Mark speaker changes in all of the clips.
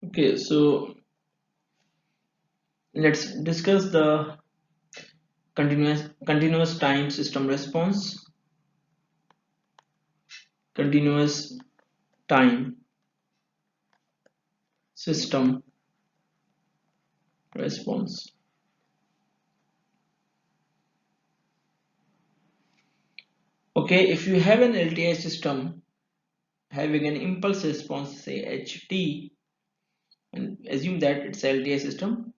Speaker 1: Okay, so let's discuss the continuous time system response. Continuous time system response. Okay, if you have an LTI system having an impulse response, say HT, and assume that it's a LTI system,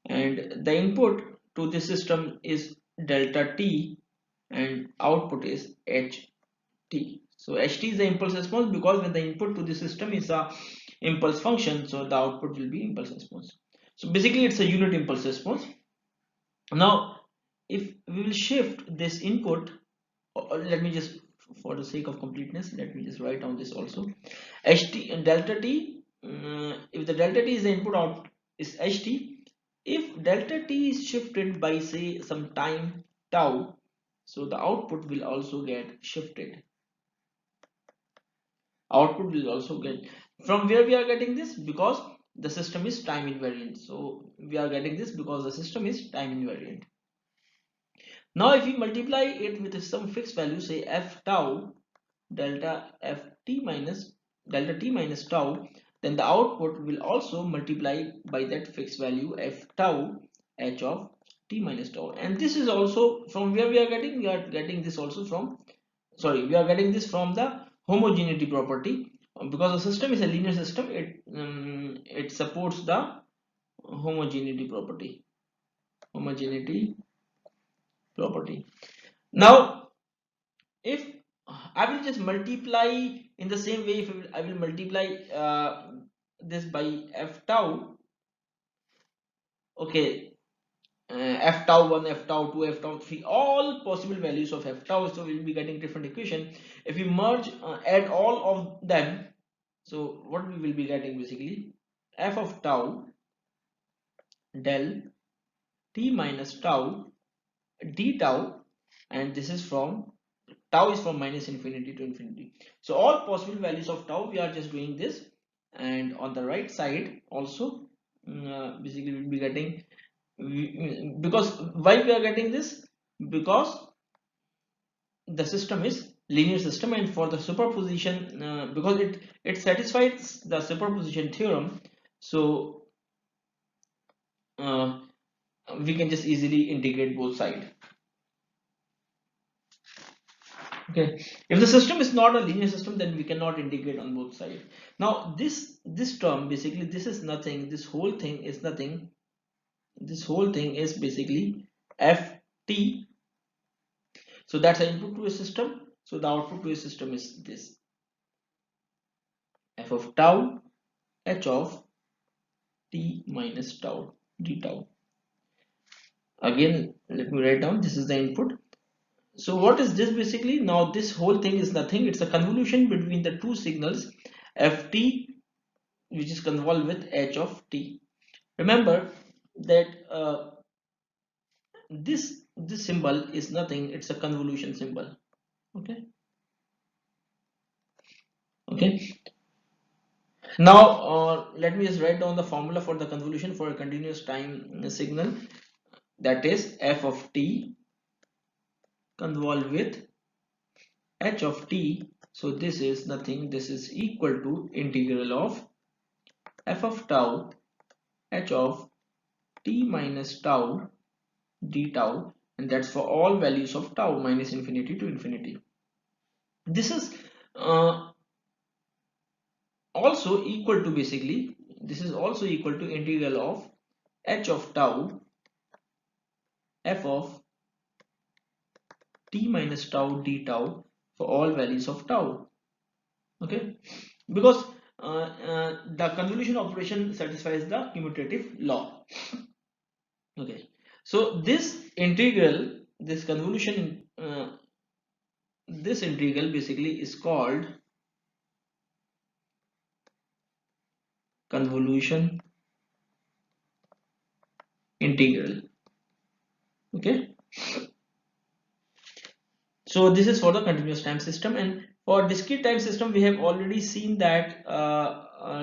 Speaker 1: and the input to this system is delta t and output is ht. So ht is the impulse response because when the input to the system is a impulse function, so the output will be impulse response. So basically it's a unit impulse response. Now if we will shift this input, or let me just, for the sake of completeness, let me just write down this also. ht and delta t, if the delta t is the input, out is ht. If delta t is shifted by say some time tau, so the output will also get shifted. Output will also get, from where we are getting this, because the system is time invariant. So we are getting this because the system is time invariant. Now if we multiply it with some fixed value, say f tau delta ft minus delta t minus tau, then the output will also multiply by that fixed value f tau h of t minus tau. And this is also from where we are getting this also from, sorry, we are getting this from the homogeneity property. Because the system is a linear system, it supports the homogeneity property. Homogeneity property. Now if I will just multiply in the same way, if I will multiply this by f tau, okay, f tau 1, f tau 2, f tau 3, all possible values of f tau, so we'll be getting different equation. If we merge, add all of them, so what we will be getting basically, f of tau del t minus tau d tau, and this is from tau is from minus infinity to infinity. So all possible values of tau, we are just doing this, and on the right side also, basically we'll be getting, because why we are getting this, because the system is linear system, and for the superposition, because it satisfies the superposition theorem, so uh, we can just easily integrate both sides. Okay, if the system is not a linear system, then we cannot integrate on both sides. Now this term, basically this is nothing, this whole thing is nothing, this whole thing is basically ft. So that's the input to a system, so the output to a system is this f of tau h of t minus tau d tau. Again, let me write down, this is the input. So what is this basically? Now this whole thing is nothing, it's a convolution between the two signals ft, which is convolved with h of t. Remember that this symbol is nothing, it's a convolution symbol. Okay, okay. Now let me just write down the formula for the convolution for a continuous time signal, that is f of t convolved with h of t. So this is nothing, this is equal to integral of f of tau h of t minus tau d tau, and that's for all values of tau minus infinity to infinity. This is uh, also equal to, basically this is also equal to integral of h of tau f of t minus tau d tau for all values of tau. Okay, because the convolution operation satisfies the commutative law. Okay, so this integral, this convolution, this integral basically is called convolution integral. Okay, so this is for the continuous time system, and For discrete time system, we have already seen that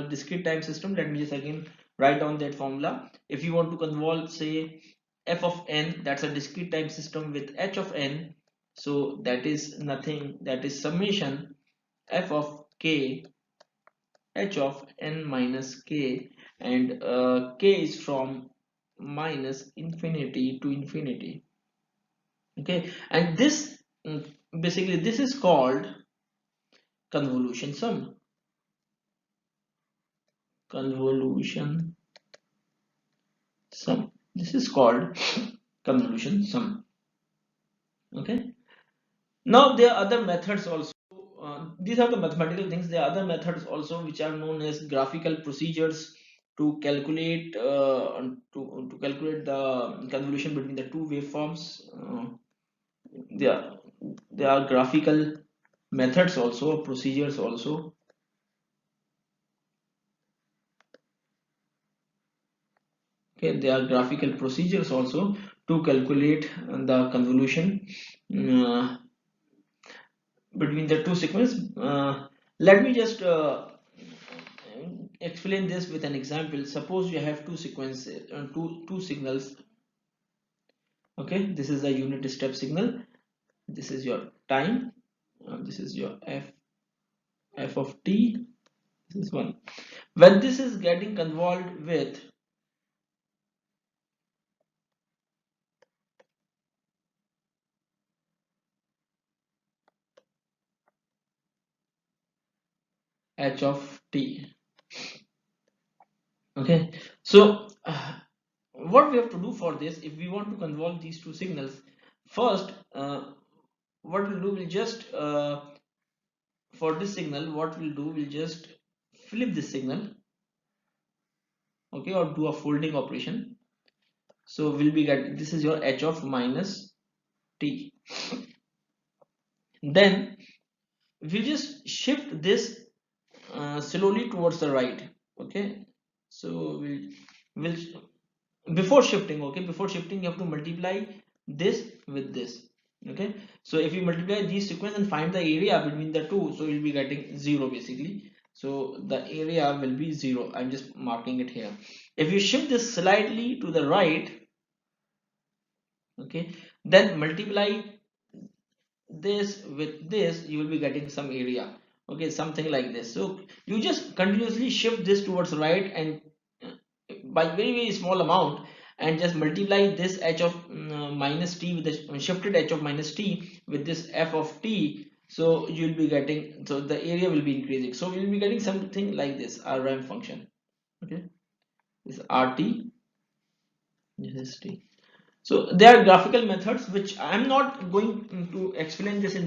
Speaker 1: discrete time system. Let me just again write down that formula. If you want to convolve, say, f of n, that's a discrete time system with h of n. So that is nothing, that is summation f of k, h of n minus k, and k is from minus infinity to infinity. Okay, and this basically this is called convolution sum. Convolution sum. This is called convolution sum. Okay. Now there are other methods also. These are the mathematical things. There are other methods also which are known as graphical procedures to calculate to calculate the convolution between the two waveforms. There there are graphical methods also, procedures also. Okay, there are graphical procedures also to calculate the convolution uh, between the two sequences. Let me just explain this with an example. Suppose you have two sequences, two signals. Okay, this is a unit step signal. This is your time. This is your f of t. This is one. When this is getting convolved with h of t. Okay, so what we have to do for this, if we want to convolve these two signals, first what we'll do, we'll just for this signal, what we'll do, we'll just flip this signal. Okay, or do a folding operation. So we'll be getting, this is your h of minus t. Then we just shift this slowly towards the right. Okay, so we'll before shifting, okay, before shifting you have to multiply this with this. Okay, so if you multiply these sequence and find the area between the two, so you'll be getting 0 basically. So the area will be 0. I'm just marking it here. If you shift this slightly to the right, okay, then multiply this with this, you will be getting some area. Okay, something like this. So you just continuously shift this towards right, and by very small amount, and just multiply this h of minus t with the shifted h of minus t with this f of t. So you'll be getting, so the area will be increasing, so we'll be getting something like this rm function. Okay, this rt, this is t. So there are graphical methods which I'm not going to explain this in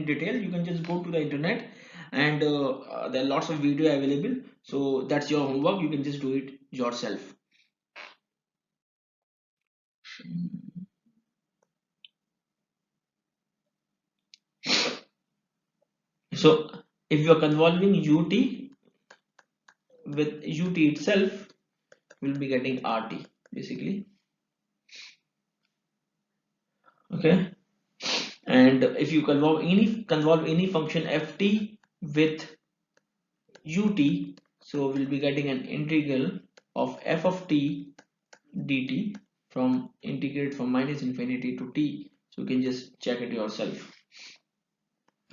Speaker 1: detail. You can just go to the internet, and there are lots of video available. So that's your homework. You can just do it yourself. So if you are convolving ut with ut itself, we'll be getting rt basically. Okay, and if you convolve any function ft with ut, so we'll be getting an integral of f of t dt from integrate from minus infinity to t. So you can just check it yourself.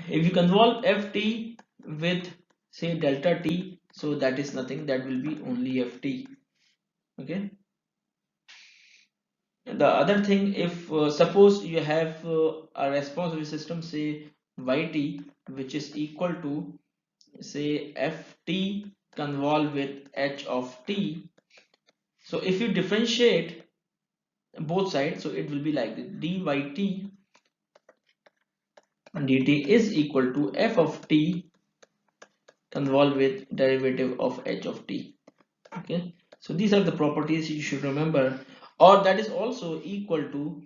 Speaker 1: If you convolve ft with say delta t, so that is nothing, that will be only ft. Okay, the other thing, if suppose you have a response of a system, say yt, which is equal to say ft convolve with h of t. So if you differentiate both sides, so it will be like this: dyt dt is equal to f of t convolve with derivative of h of t. Okay, so these are the properties you should remember, or that is also equal to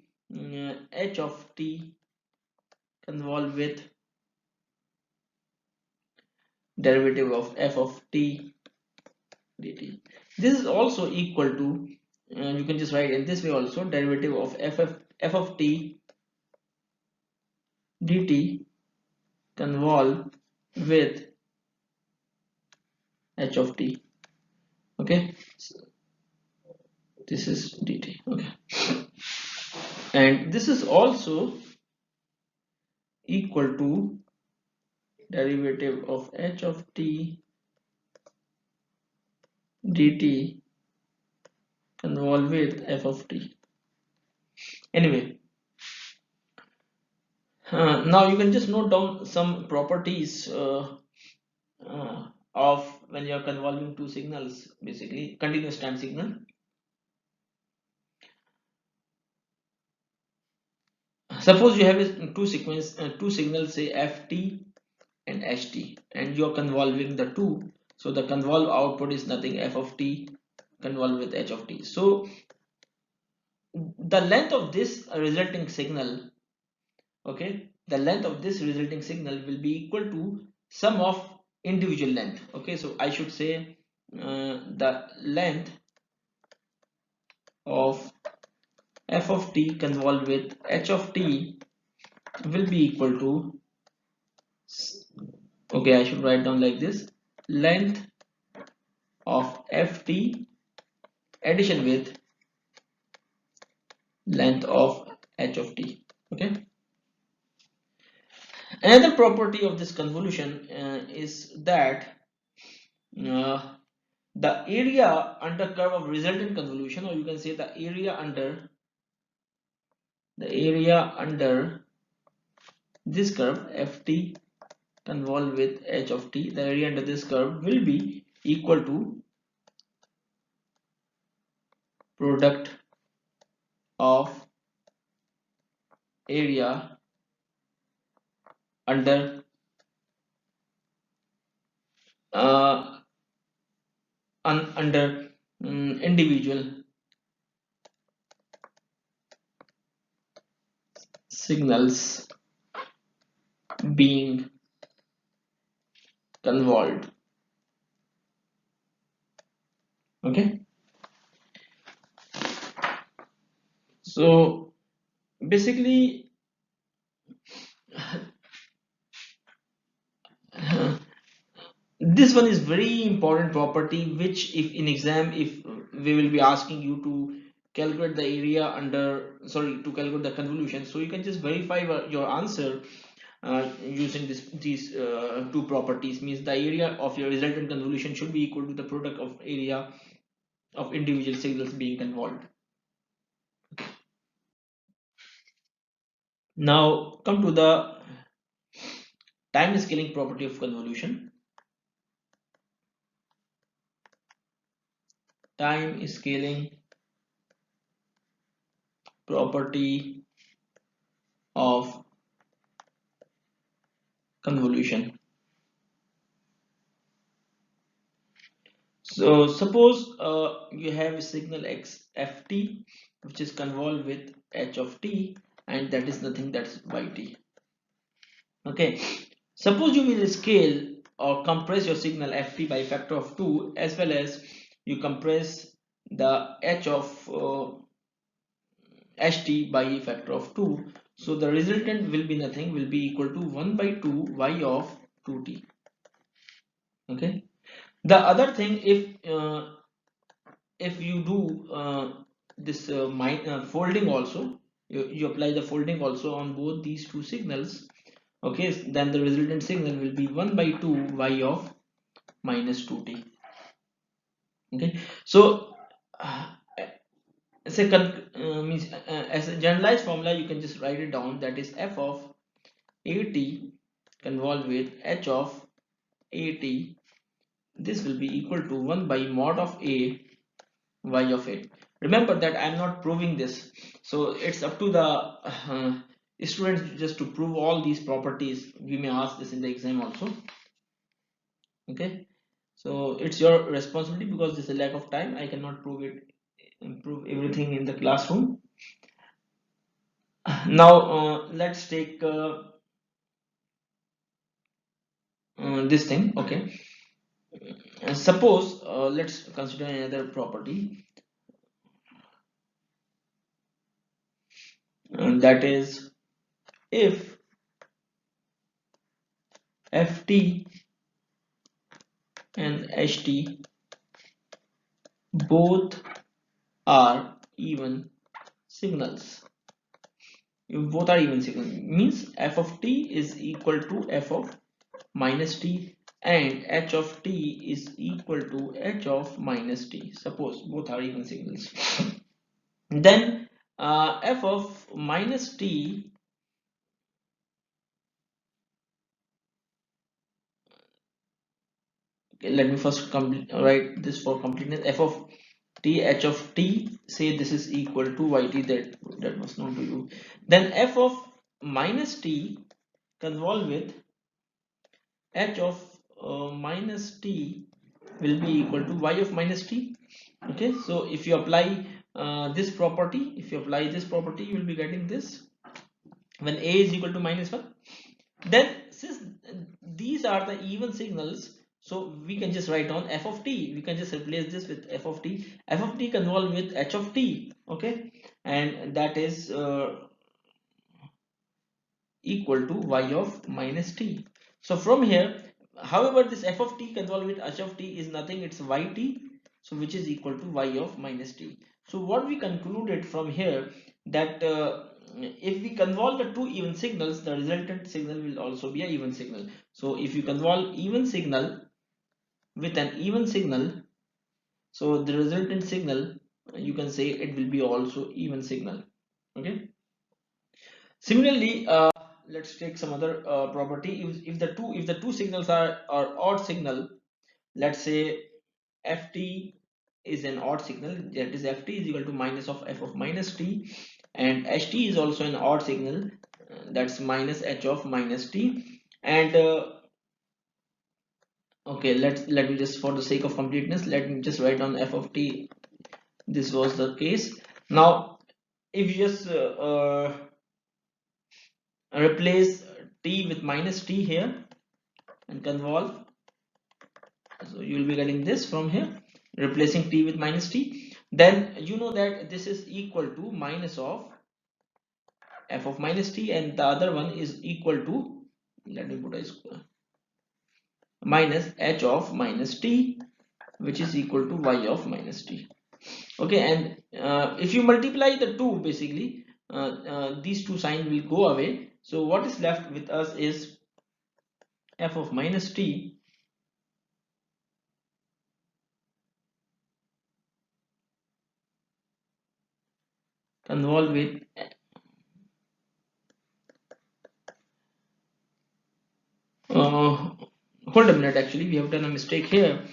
Speaker 1: h of t convolve with derivative of f of t dt. This is also equal to, you can just write in this way also, derivative of f of t dt convolve with h of t. Okay, so this is dt. Okay, and this is also equal to derivative of h of t dt convolve with f of t. Anyway, now you can just note down some properties of when you are convolving two signals, basically continuous time signal. Suppose you have two signals, say ft and ht, and you are convolving the two. So the convolve output is nothing f of t convolve with h of t. So the length of this resulting signal, okay, the length of this resulting signal will be equal to sum of individual length. Okay, so I should say the length of f of t convolve with h of t will be equal to, okay, I should write down like this: length of ft addition with length of h of t. Okay, another property of this convolution is that uh, the area under curve of resultant convolution, or you can say the area under this curve ft convolve with h of t, the area under this curve will be equal to product of area under uh, under individual signals being convolved. Okay, so basically this one is very important property, which if in exam, if we will be asking you to calculate the area under, sorry, to calculate the convolution, so you can just verify your answer using these two properties. Means the area of your resultant convolution should be equal to the product of area of individual signals being convolved. Now come to the time scaling property of convolution. Time scaling property of convolution. So suppose you have a signal x ft which is convolved with h of t, and that is nothing, that's yt. Okay, suppose you will scale or compress your signal ft by factor of 2, as well as you compress the h of ht by a factor of 2. So the resultant will be nothing, will be equal to 1 by 2 y of 2t. Okay, the other thing, if you do this folding also, you apply the folding also on both these two signals. Okay, then the resultant signal will be 1 by 2 y of minus 2t. Okay, so means as a generalized formula, you can just write it down, that is f of at convolved with h of at, this will be equal to 1 by mod of a y of a. Remember that I am not proving this, so it's up to the students just to prove all these properties. We may ask this in the exam also. Okay, so it's your responsibility, because this is a lack of time, I cannot prove everything in the classroom. Now let's take this thing. Okay, suppose let's consider another property, that is, if ft and ht both are even signals. If both are even signals means f of t is equal to f of minus t and h of t is equal to h of minus t. Suppose both are even signals. Then f of minus t, okay, let me first write this for completeness. F of t, h of t, say this is equal to yt, that was known to you. Then f of minus t convolve with h of minus t will be equal to y of minus t. Okay, so if you apply this property, if you apply this property, you will be getting this when a is equal to minus 1. Then since these are the even signals, so we can just write down f of t, we can just replace this with f of t. F of t convolve with h of t, okay, and that is equal to y of minus t. So from here, however, this f of t convolve with h of t is nothing, it's yt, so which is equal to y of minus t. So what we concluded from here, that if we convolve the two even signals, the resultant signal will also be an even signal. So if you convolve even signal with an even signal, so the resultant signal, you can say it will be also even signal. Okay, similarly, let's take some other property. If the two signals are odd signal, let's say ft is an odd signal, that is ft is equal to minus of f of minus t, and ht is also an odd signal, that's minus h of minus t. And okay, let me just, for the sake of completeness, let me just write down f of t. This was the case. Now if you just replace t with minus t here and convolve, so you will be getting this from here, replacing t with minus t. Then you know that this is equal to minus of f of minus t, and the other one is equal to, let me put a square, minus h of minus t, which is equal to y of minus t. Okay, and if you multiply the two, basically these two signs will go away. So what is left with us is f of minus t convolve with, hold a minute, actually we have done a mistake here.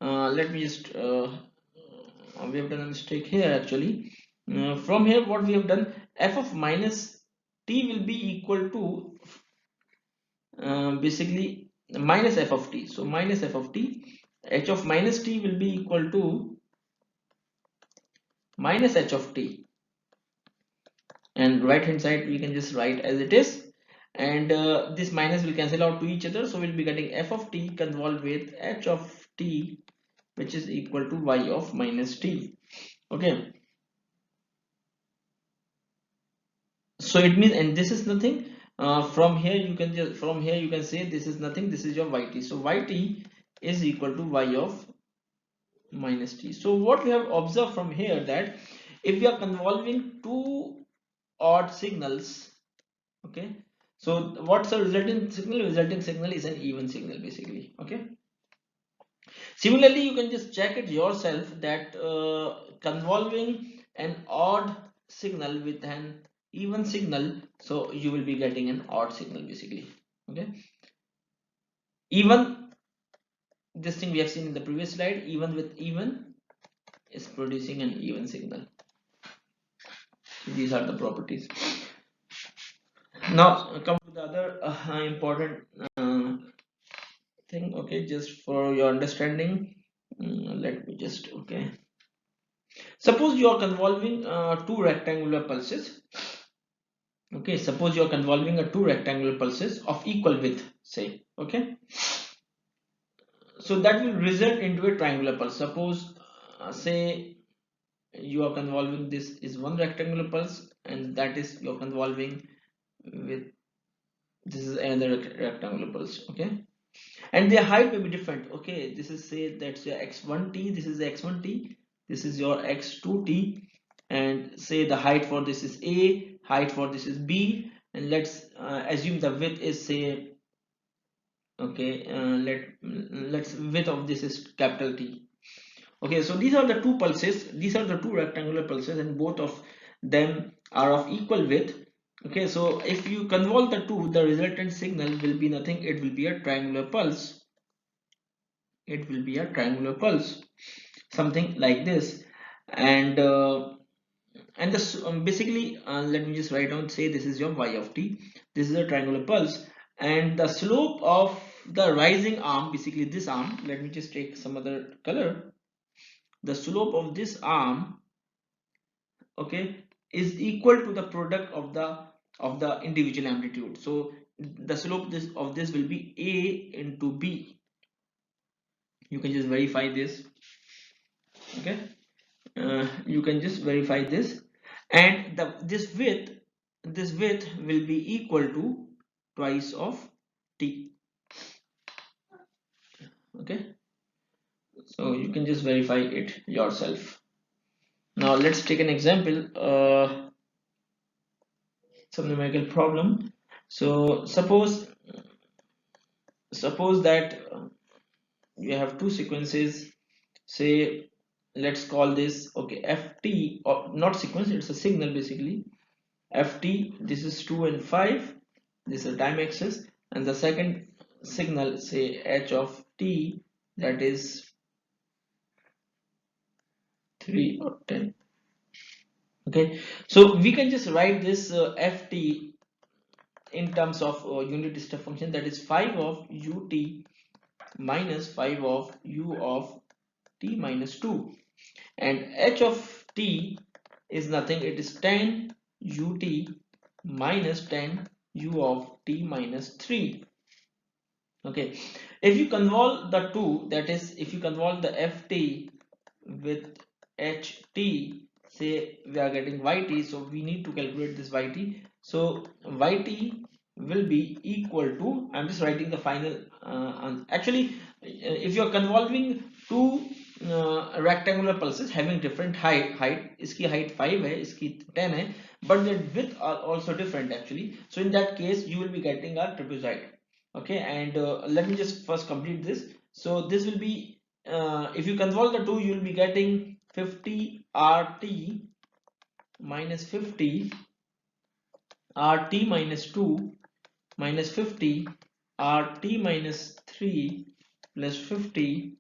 Speaker 1: Let me just we have done a mistake here actually. From here what we have done, f of minus t will be equal to basically minus f of t, so minus f of t, h of minus t will be equal to minus h of t, and right hand side we can just write as it is, and this minus will cancel out to each other, so we'll be getting f of t convolve with h of t, which is equal to y of minus t. Okay, so it means, and this is nothing, from here you can just, from here you can say this is nothing, this is your yt, so yt is equal to y of minus t. So what we have observed from here, that if we are convolving two odd signals, okay, so what's the resulting signal? Resulting signal is an even signal basically. Okay, similarly you can just check it yourself, that convolving an odd signal with an even signal, so you will be getting an odd signal basically. Okay, even this thing we have seen in the previous slide, even with even is producing an even signal. These are the properties. Now come to the other important thing. Okay, just for your understanding, let me just, okay, suppose you are convolving two rectangular pulses. Okay, suppose you are convolving a two rectangular pulses of equal width, say. Okay, so that will result into a triangular pulse. Suppose say you are convolving, this is one rectangular pulse, and that is you're convolving with, this is another rectangular pulse. Okay, and their height may be different. Okay, this is, say that's your x1t, this is the x1t, this is your x2t, and say the height for this is a, height for this is b, and let's assume the width is, say, okay, let's width of this is capital T. Okay, so these are the two pulses, these are the two rectangular pulses, and both of them are of equal width. Okay, so if you convolve the two, the resultant signal will be nothing, it will be a triangular pulse. It will be a triangular pulse, something like this. And this basically, let me just write down, say this is your y of t, this is a triangular pulse, and the slope of the rising arm, basically this arm, let me just take some other color, the slope of this arm, okay, is equal to the product of the individual amplitude. So the slope of this will be a into b. You can just verify this. Okay, you can just verify this, and this width will be equal to twice of t. Okay, so you can just verify it yourself. Now let's take an example, some numerical problem. So suppose that you have two sequences, say, let's call this, okay, ft, or not sequence, it's a signal basically. Ft, this is 2 and 5, this is time axis, and the second signal, say h of t, that is 3 or 10. Okay, so we can just write this ft in terms of unit step function, that is 5 of ut minus 5 of u of t minus 2, and h of t is nothing, it is 10 ut minus 10 u of t minus 3. Okay, if you convolve the two, that is if you convolve the ft with ht, say we are getting yt, so we need to calculate this yt. So yt will be equal to, I'm just writing the final actually, if you are convolving two rectangular pulses having different height, iski height 5 hai, iski 10 hai, but their width are also different actually, so in that case you will be getting a trapezoid. Okay, and let me just first complete this. So this will be, if you convolve the two, you will be getting 50 rt minus 50 rt minus 2 minus 50 rt minus 3 plus 50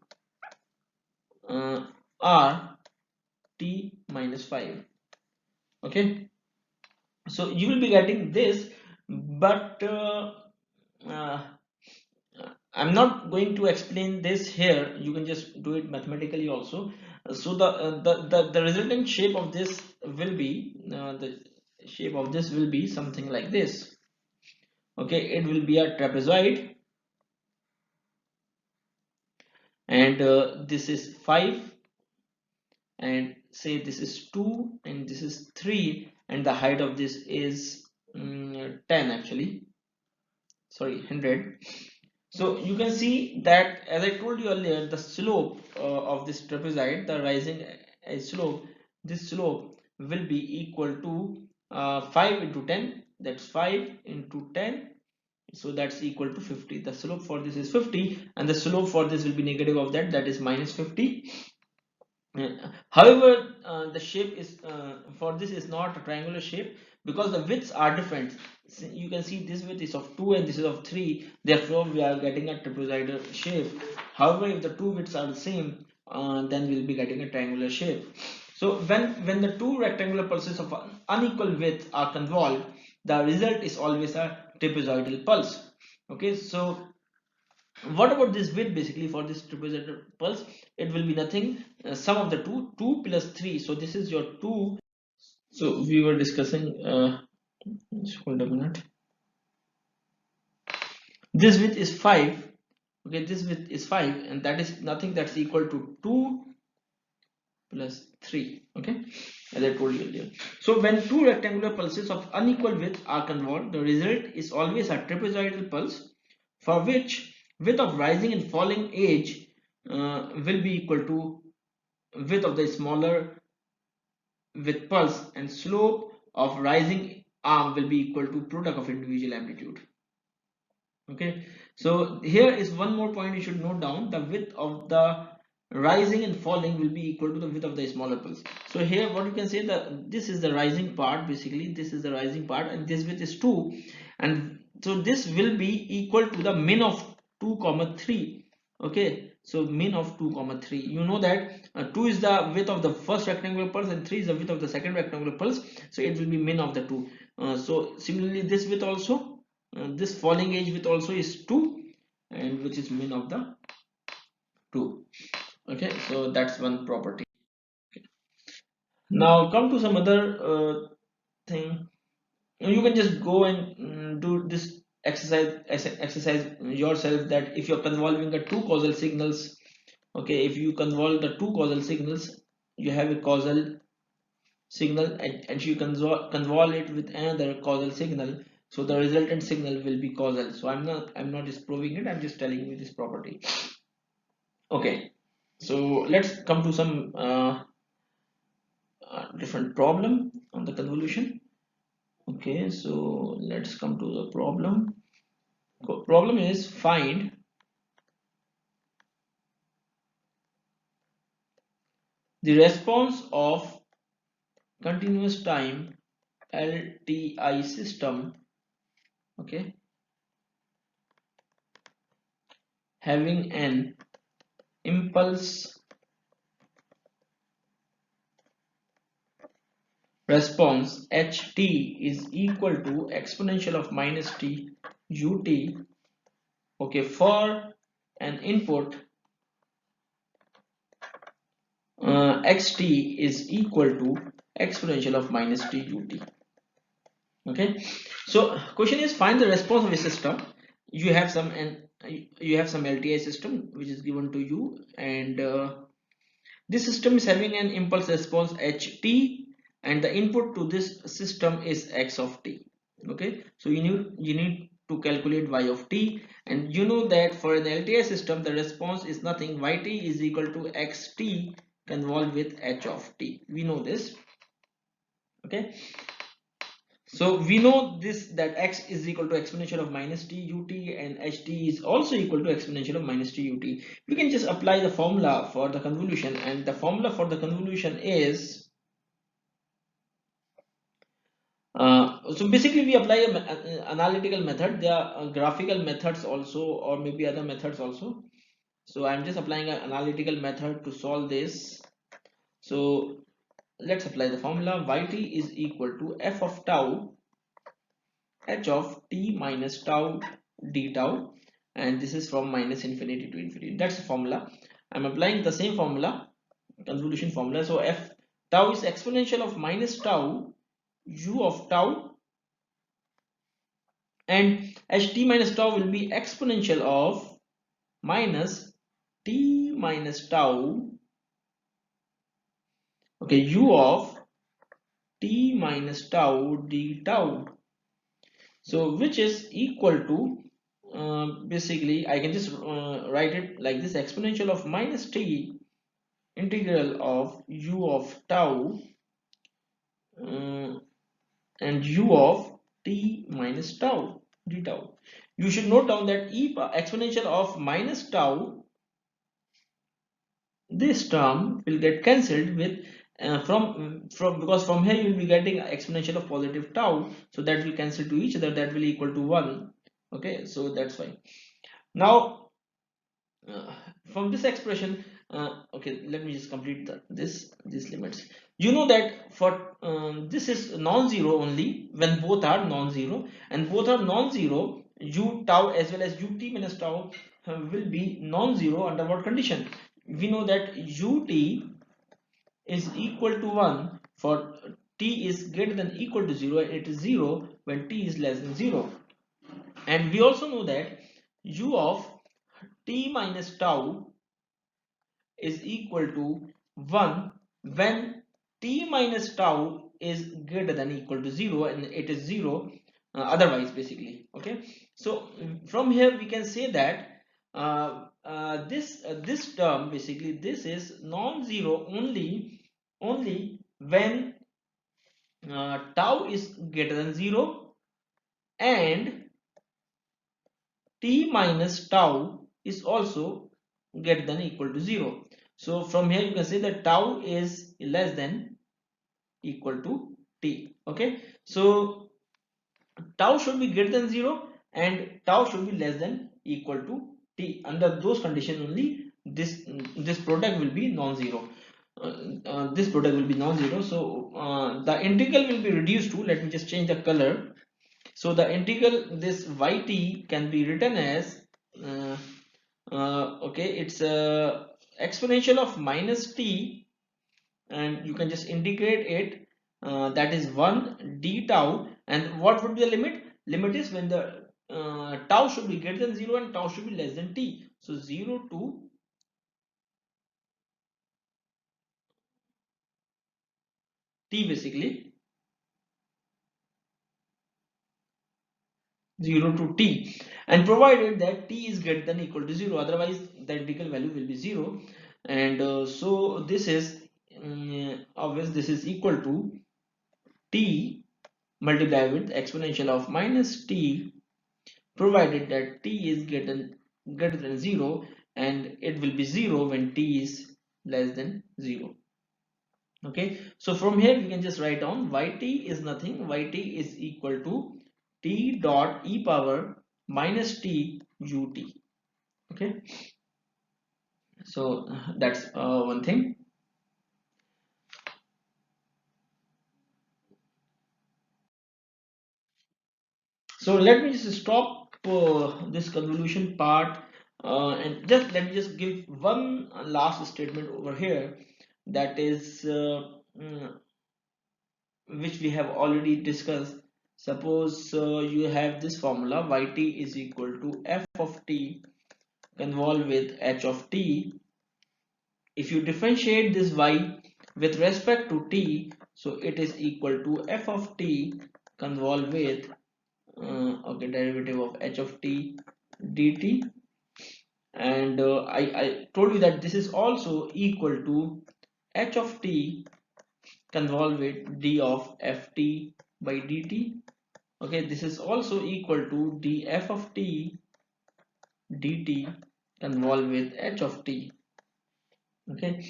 Speaker 1: rt minus 5. Okay, so you will be getting this, but uh, I'm not going to explain this here, you can just do it mathematically also. So the resultant shape of this will be, the shape of this will be something like this. Okay, it will be a trapezoid, and this is 5, and say this is 2, and this is 3, and the height of this is 10 actually, sorry, 100. So you can see that, as I told you earlier, the slope of this trapezoid, the rising slope, this slope will be equal to 5 into 10, that's 5 into 10, so that's equal to 50. The slope for this is 50, and the slope for this will be negative of that, that is minus 50. However, the shape is, for this is not a triangular shape, because the widths are different. So you can see this width is of 2 and this is of 3, therefore we are getting a trapezoidal shape. However, if the two widths are the same, then we'll be getting a triangular shape. So when the two rectangular pulses of unequal width are convolved, the result is always a trapezoidal pulse. Okay, so what about this width? Basically for this trapezoidal pulse, it will be nothing, sum of the two plus 3, so this is your 2. So we were discussing, just hold a minute, this width is 5. Okay, this width is 5, and that is nothing, that's equal to 2 plus 3. Okay, as I told you earlier. So when two rectangular pulses of unequal width are convolved, the result is always a trapezoidal pulse, for which width of rising and falling edge will be equal to width of the smaller with pulse, and slope of rising arm will be equal to product of individual amplitude. Okay, so here is one more point you should note down: the width of the rising and falling will be equal to the width of the smaller pulse. So here what you can say, that this is the rising part, basically this is the rising part, and this width is 2, and so this will be equal to the min of 2 comma 3. Okay, so min of 2 comma 3, you know that 2 is the width of the first rectangular pulse and 3 is the width of the second rectangular pulse, so it will be min of the 2. So similarly this width also, this falling edge width also is 2, and which is min of the 2. Okay, so that's one property. Now come to some other thing. You can just go and do this exercise yourself, that if you're convolving the two causal signals, okay, if you convolve the two causal signals, you have a causal signal, and you convolve it with another causal signal, so the resultant signal will be causal. So I'm not disproving it, I'm just telling you this property. Okay, so let's come to some different problem on the convolution. Okay, so let's come to the problem. Problem is, find the response of continuous time LTI system, okay, having an impulse response ht is equal to exponential of minus t ut, okay, for an input xt is equal to exponential of minus t ut. Okay, so question is, find the response of a system. You have some, and you have some LTI system which is given to you, and this system is having an impulse response ht, and the input to this system is x of t. Okay, so you need to calculate y of t, and you know that for an LTI system the response is nothing, yt is equal to xt convolved with h of t. We know this. Okay, so we know this, that x is equal to exponential of minus t ut, and ht is also equal to exponential of minus t ut. We can just apply the formula for the convolution, and the formula for the convolution is so basically we apply a analytical method. There are graphical methods also, or maybe other methods also. So I'm just applying an analytical method to solve this. So let's apply the formula. Yt is equal to f of tau h of t minus tau d tau, and this is from minus infinity to infinity. That's the formula. I'm applying the same formula, convolution formula. So f tau is exponential of minus tau u of tau, and ht minus tau will be exponential of minus t minus tau, okay, u of t minus tau d tau. So which is equal to basically I can just write it like this: exponential of minus t integral of u of tau and u of t minus tau d tau. You should note down that exponential of minus tau, this term will get cancelled with from because from here you will be getting exponential of positive tau, so that will cancel to each other, that will equal to 1. Okay, so that's fine. Now from this expression, okay, let me just complete these limits. You know that for this is non-zero only when both are non-zero, and both are non-zero, u tau as well as ut minus tau will be non-zero under what condition? We know that ut is equal to 1 for t is greater than equal to 0, and it is 0 when t is less than 0. And we also know that u of t minus tau is equal to 1 when t minus tau is greater than equal to 0, and it is 0 otherwise, basically. Okay, so from here we can say that this term, basically this is non-zero only when tau is greater than 0 and t minus tau is also greater than equal to 0. So from here you can say that tau is less than equal to t. Okay, so tau should be greater than 0 and tau should be less than equal to t. Under those conditions only this product will be non-zero. This product will be non-zero. So the integral will be reduced to, let me just change the color. So the integral, this yt can be written as uh, okay, it's exponential of minus t, and you can just integrate it, that is 1 d tau. And what would be the limit? Limit is when the tau should be greater than 0 and tau should be less than t. So 0 to t, basically 0 to t, and provided that t is greater than equal to 0, otherwise the integral value will be 0. And so this is obvious, this is equal to t multiplied with exponential of minus t, provided that t is greater than 0, and it will be 0 when t is less than 0. Okay, so from here we can just write down yt is nothing, yt is equal to t dot e power minus t ut. Okay, so that's one thing. So let me just stop this convolution part, and just let me just give one last statement over here, that is which we have already discussed. Suppose you have this formula yt is equal to f of t convolved with h of t. If you differentiate this y with respect to t, so it is equal to f of t convolved with okay, derivative of h of t dt. And I told you that this is also equal to h of t convolved with d of ft by dt. Okay, this is also equal to df of t dt convolved with h of t. Okay,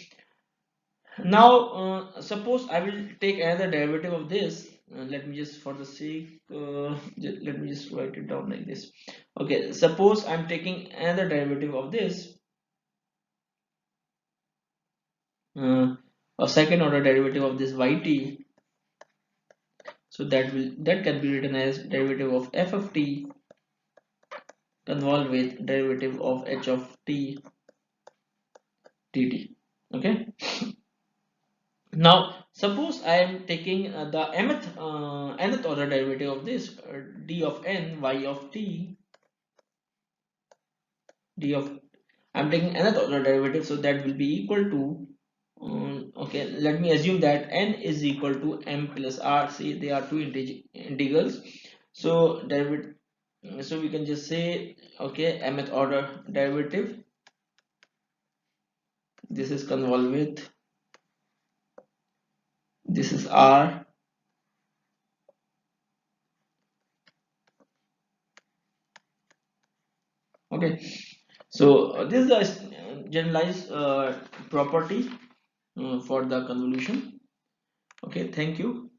Speaker 1: now suppose I will take another derivative of this. Let me just, for the sake, let me just write it down like this. Okay, suppose I'm taking another derivative of this, a second order derivative of this yt. So that can be written as derivative of f of t convolved with derivative of h of t dt. Okay, now suppose I am taking the nth order derivative of this, d of n y of t d of, I'm taking nth order derivative, so that will be equal to okay, let me assume that n is equal to m plus r. See, they are two integrals, so derivative, so we can just say okay, mth order derivative, this is convolved with, this is r. Okay, so this is a generalized property for the convolution. Okay, thank you.